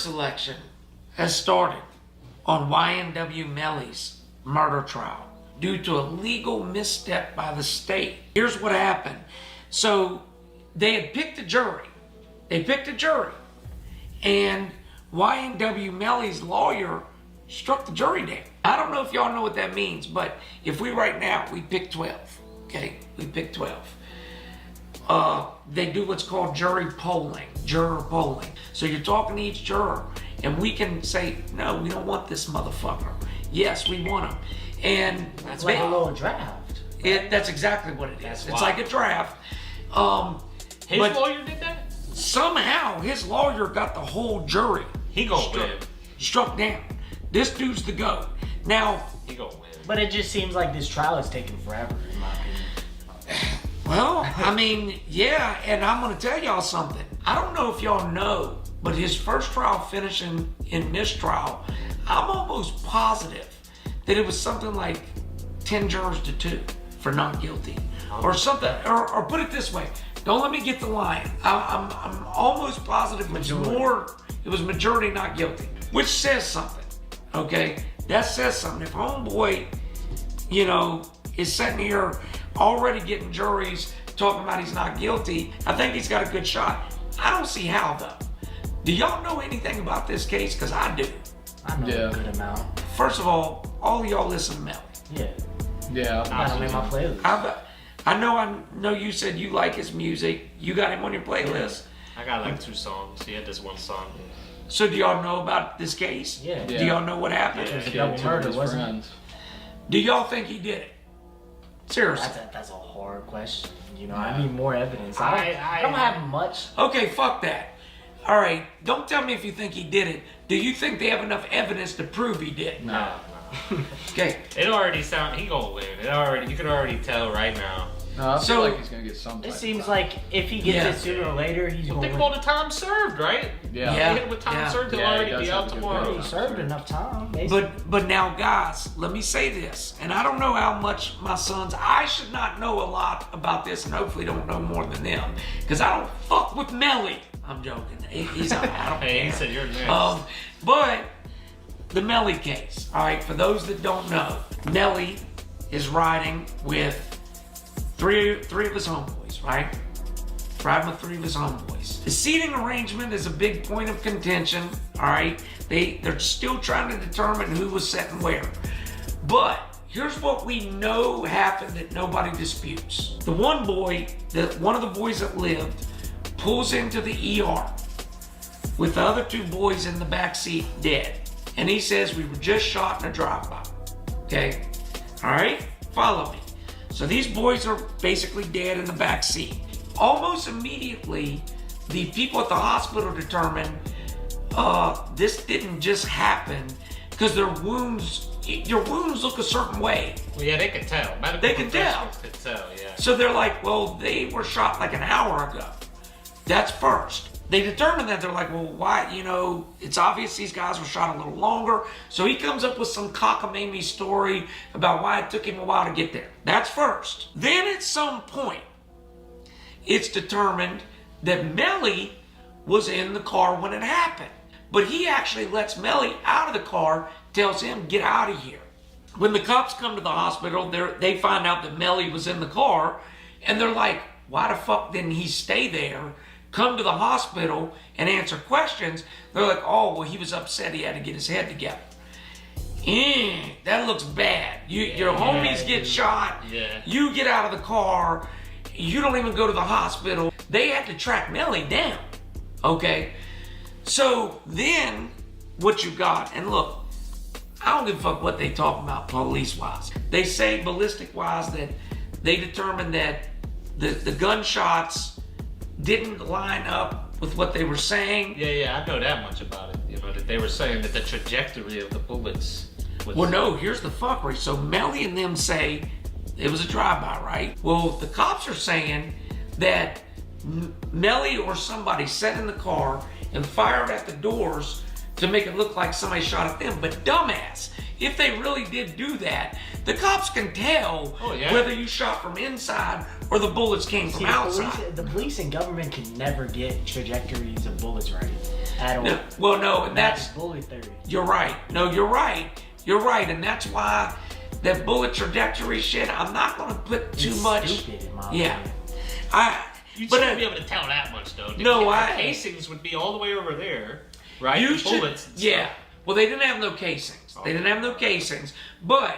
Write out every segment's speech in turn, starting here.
selection has started on YNW Melly's murder trial due to a legal misstep by the state. Here's what happened. So they had picked a jury. And YNW Melly's lawyer struck the jury down. I don't know if y'all know what that means, but if we right now, we pick 12, okay? We pick 12. They do what's called juror polling. So you're talking to each juror, and we can say, no, we don't want this motherfucker. Yes, we want him. And that's like a little draft. That's exactly what it is. It's like a draft. His lawyer did that? Somehow, his lawyer got the whole jury. He gonna win. Struck down. This dude's the GOAT. Now, he gonna win. But it just seems like this trial is taking forever, in my opinion. Well, I mean, yeah, and I'm gonna tell y'all something. I don't know if y'all know, but his first trial finishing in mistrial, I'm almost positive that it was something like 10 jurors to 2 for not guilty. Or something, or put it this way, don't let me get the line. I'm almost positive it was majority not guilty, which says something, okay? That says something. If homeboy, is sitting here already getting juries talking about he's not guilty, I think he's got a good shot. I don't see how though. Do y'all know anything about this case? Because I do. I know a good amount. First of all of y'all listen to Melly. Yeah. I got him in my playlist. I know you said you like his music. You got him on your playlist. I got like 2 songs. He had this one song. So do y'all know about this case? Yeah. Do y'all know what happened? It was a double murder, wasn't it? Do y'all think he did it? Seriously. That's a hard question. I need more evidence. I don't have much. Okay, fuck that. All right, don't tell me if you think he did it. Do you think they have enough evidence to prove he did? No. Okay. It already he gonna win. You can already tell right now. No, I feel like he's gonna get some. It seems like if he gets it sooner or later, he's going to think about the time served, right? Yeah. He hit with time served, he'll already be out tomorrow. He served enough time. But now, guys, let me say this, and I don't know how much my sons. I should not know a lot about this, and hopefully don't know more than them, because I don't fuck with Melly. I'm joking. He's I don't care. He said you're next. But the Melly case. All right, for those that don't know, Melly is riding with three of his homeboys, right? Riding with 3 of his homeboys. The seating arrangement is a big point of contention, all right? They're still trying to determine who was sitting where. But here's what we know happened that nobody disputes. The one of the boys that lived, pulls into the ER with the other 2 boys in the back seat dead. And he says, we were just shot in a drive-by, okay? All right, follow me. So these boys are basically dead in the back seat. Almost immediately, the people at the hospital determined this didn't just happen because your wounds look a certain way. Well, yeah, they could tell. They could tell. Yeah. So they're like, well, they were shot like an hour ago. That's first. They determined that. They're like, well, why? It's obvious these guys were shot a little longer. So he comes up with some cockamamie story about why it took him a while to get there. That's first. Then at some point, it's determined that Melly was in the car when it happened. But he actually lets Melly out of the car, tells him, get out of here. When the cops come to the hospital, they find out that Melly was in the car, and they're like, why the fuck didn't he stay there, come to the hospital, and answer questions? They're like, oh, well, he was upset. He had to get his head together. That looks bad. Your homies get shot. Yeah. You get out of the car. You don't even go to the hospital. They had to track Melly down. Okay? So then what you got, and look, I don't give a fuck what they talk about police-wise. They say ballistic-wise that they determined that the gunshots didn't line up with what they were saying. Yeah, I know that much about it. That they were saying that the trajectory of the bullets was... Well, no, here's the fuckery. So Melly and them say it was a drive-by, right? Well, the cops are saying that Melly or somebody sat in the car and fired at the doors to make it look like somebody shot at them. But dumbass, if they really did do that, the cops can tell whether you shot from inside or the bullets came from outside. The police and government can never get trajectories of bullets right. At all. No, well, no, and that's bullet theory. you're right. No, you're right. You're right, and that's why that bullet trajectory shit. I'm not going to put too It's much. stupid in my Yeah, opinion. You shouldn't be able to tell that much, though. No, the casings would be all the way over there, right? You The should. bullets and Yeah. stuff. Well, they didn't have no casings. They didn't have no casings. But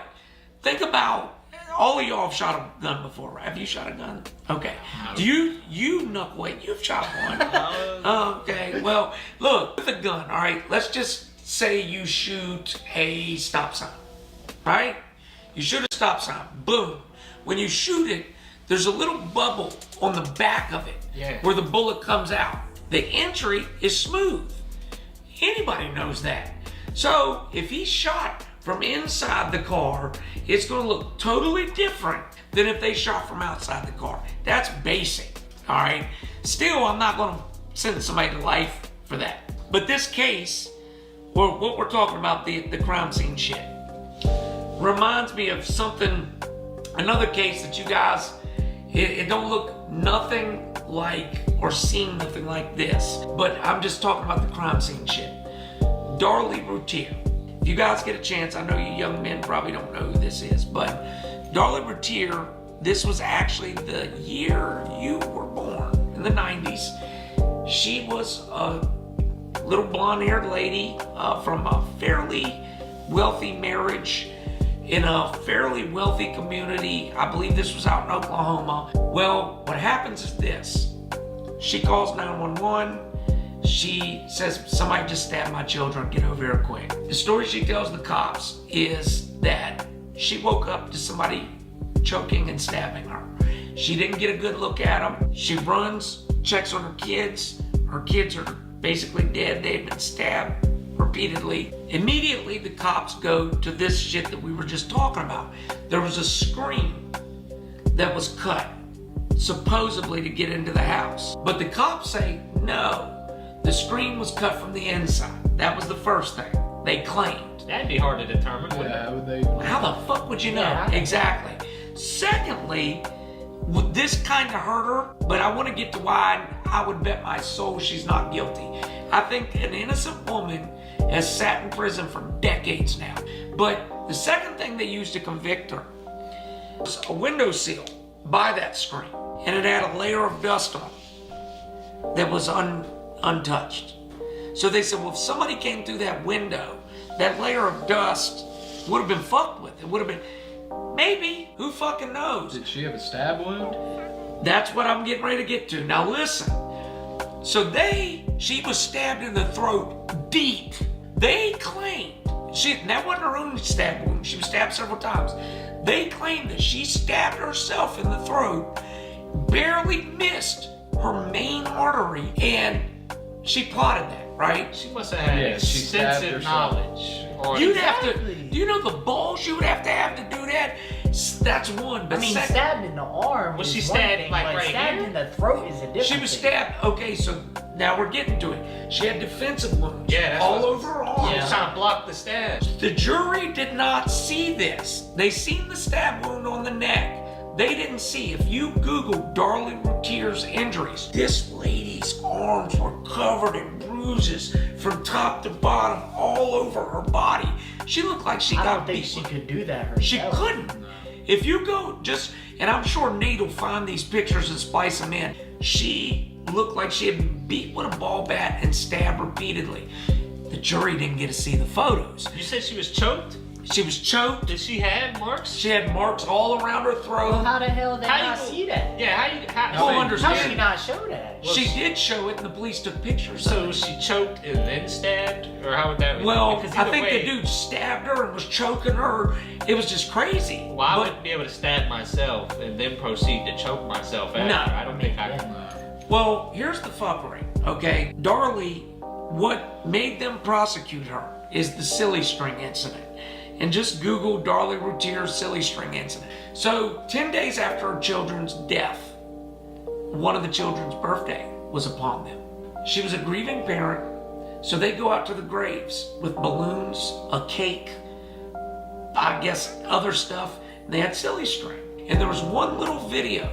think about all of y'all have shot a gun before, right? Have you shot a gun? Okay. Do you knucklehead? You've shot one. Okay. Well, look with a gun. All right. Let's just say you shoot a stop sign. Right? You shoot a stop sign. Boom. When you shoot it, there's a little bubble on the back of it where the bullet comes out. The entry is smooth. Anybody knows that. So if he shot from inside the car, it's going to look totally different than if they shot from outside the car. That's basic, all right? Still, I'm not going to send somebody to life for that. But this case, or what we're talking about, the crime scene shit, reminds me of something, another case that you guys, it don't look nothing like or seem nothing like this, but I'm just talking about the crime scene shit. Darlie Routier. If you guys get a chance, I know you young men probably don't know who this is, but Darlie Routier, this was actually the year you were born, in the 90s. She was a little blonde-haired lady from a fairly wealthy marriage in a fairly wealthy community. I believe this was out in Oklahoma. Well, what happens is this. She calls 911. She says, somebody just stabbed my children, get over here quick. The story she tells the cops is that she woke up to somebody choking and stabbing her. She didn't get a good look at them. She runs, checks on her kids. Her kids are basically dead. They've been stabbed repeatedly. Immediately, the cops go to this shit that we were just talking about. There was a screen that was cut, supposedly to get into the house. But the cops say, no. The screen was cut from the inside. That was the first thing they claimed. That'd be hard to determine, wouldn't it? How would they? How the fuck would you know? Yeah. Exactly. Secondly, this kind of hurt her, but I want to get to why I would bet my soul she's not guilty. I think an innocent woman has sat in prison for decades now. But the second thing they used to convict her was a windowsill by that screen, and it had a layer of dust on it that was untouched. So they said, well, if somebody came through that window, that layer of dust would have been fucked with. It would have been, maybe, who fucking knows? Did she have a stab wound? That's what I'm getting ready to get to. Now listen. So she was stabbed in the throat deep. They claimed, that wasn't her own stab wound. She was stabbed several times. They claimed that she stabbed herself in the throat, barely missed her main artery, and she plotted that, right? She must have had she stabbed extensive herself. knowledge. You'd have to, do you know the balls you would have to do that? That's one. But I mean, second, stabbed in the arm Was is she one stabbed, thing, like, but right stabbed here? in the throat is a different she was thing. stabbed. Okay, so now we're getting to it. She had defensive wounds That's all what- over her arm. She was trying to block the stab. The jury did not see this. They seen the stab wound on the neck. They didn't see. If you Google Darlie Routier's injuries, this lady's arms were covered in bruises from top to bottom all over her body. She looked like she I got don't think beat. she could do that herself. She couldn't. If you go and I'm sure Nate will find these pictures and splice them in. She looked like she had been beat with a ball bat and stabbed repeatedly. The jury didn't get to see the photos. You said she was choked? She was choked. Did she have marks? She had marks all around her throat. Well, how the hell did How I you not go- see that? Yeah, how You'll How did understand. she not show that? She did show it, and the police took pictures So of it. was she choked and then stabbed? Or how would that Well, because I either think way, the dude stabbed her and was choking her. It was just crazy. Well, I But- wouldn't be able to stab myself and then proceed to choke myself after. No. I don't think I can. Well, here's the fuckery, okay? Darlie, what made them prosecute her is the silly string incident. And just Google Darlie Routier's silly string incident. So 10 days after her children's death, one of the children's birthday was upon them. She was a grieving parent, so they go out to the graves with balloons, a cake, I guess other stuff, and they had silly string. And there was one little video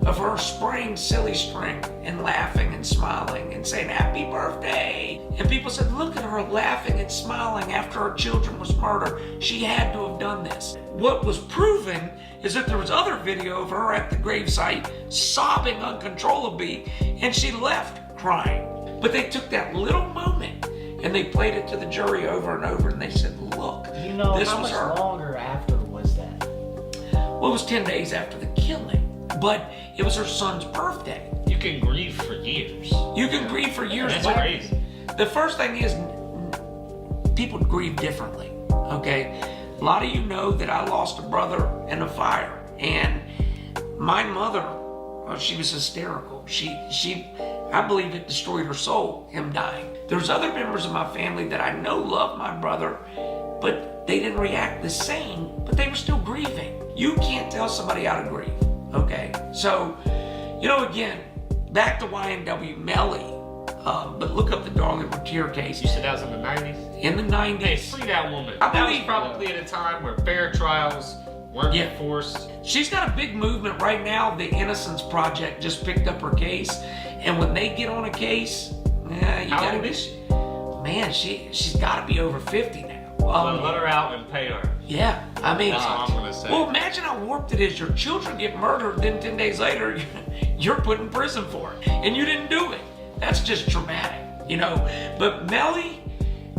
of her spraying silly string and laughing and smiling and saying happy birthday. And people said, look at her laughing and smiling after her children was murdered. She had to have done this. What was proven is that there was other video of her at the gravesite sobbing uncontrollably, and she left crying. But they took that little moment and they played it to the jury over and over, and they said, look, You know, this how was much her. longer after was that? Well, it was 10 days after the killing, but it was her son's birthday. You can grieve for years. You can grieve for years. That's but crazy. The first thing is people grieve differently, okay? A lot of you know that I lost a brother in a fire, and my mother, she was hysterical. She, I believe it destroyed her soul, him dying. There's other members of my family that I know love my brother, but they didn't react the same, but they were still grieving. You can't tell somebody how to grieve, okay? So, you know, again, back to YNW Melly, but look up the Darling Ratier case. You said that was in the 90s? In the 90s. Hey, free that woman. I That was believe- probably at a time where fair trials weren't Yeah. enforced. She's got a big movement right now. The Innocence Project just picked up her case, and when they get on a case, you How gotta old be. is she? Man, she's got to be over 50 now. Let her out and pay her. Yeah, I mean, That's all I'm gonna say. well, imagine how warped it is. Your children get murdered, then 10 days later, you're put in prison for it, and you didn't do it. That's just traumatic, you know. But Melly,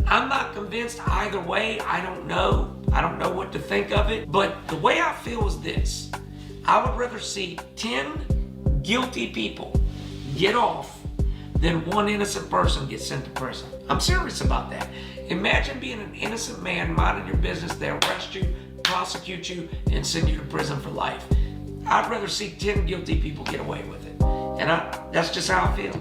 I'm not convinced either way. I don't know. I don't know what to think of it. But the way I feel is this. I would rather see 10 guilty people get off than one innocent person get sent to prison. I'm serious about that. Imagine being an innocent man minding your business. They arrest you, prosecute you, and send you to prison for life. I'd rather see 10 guilty people get away with it. And that's just how I feel.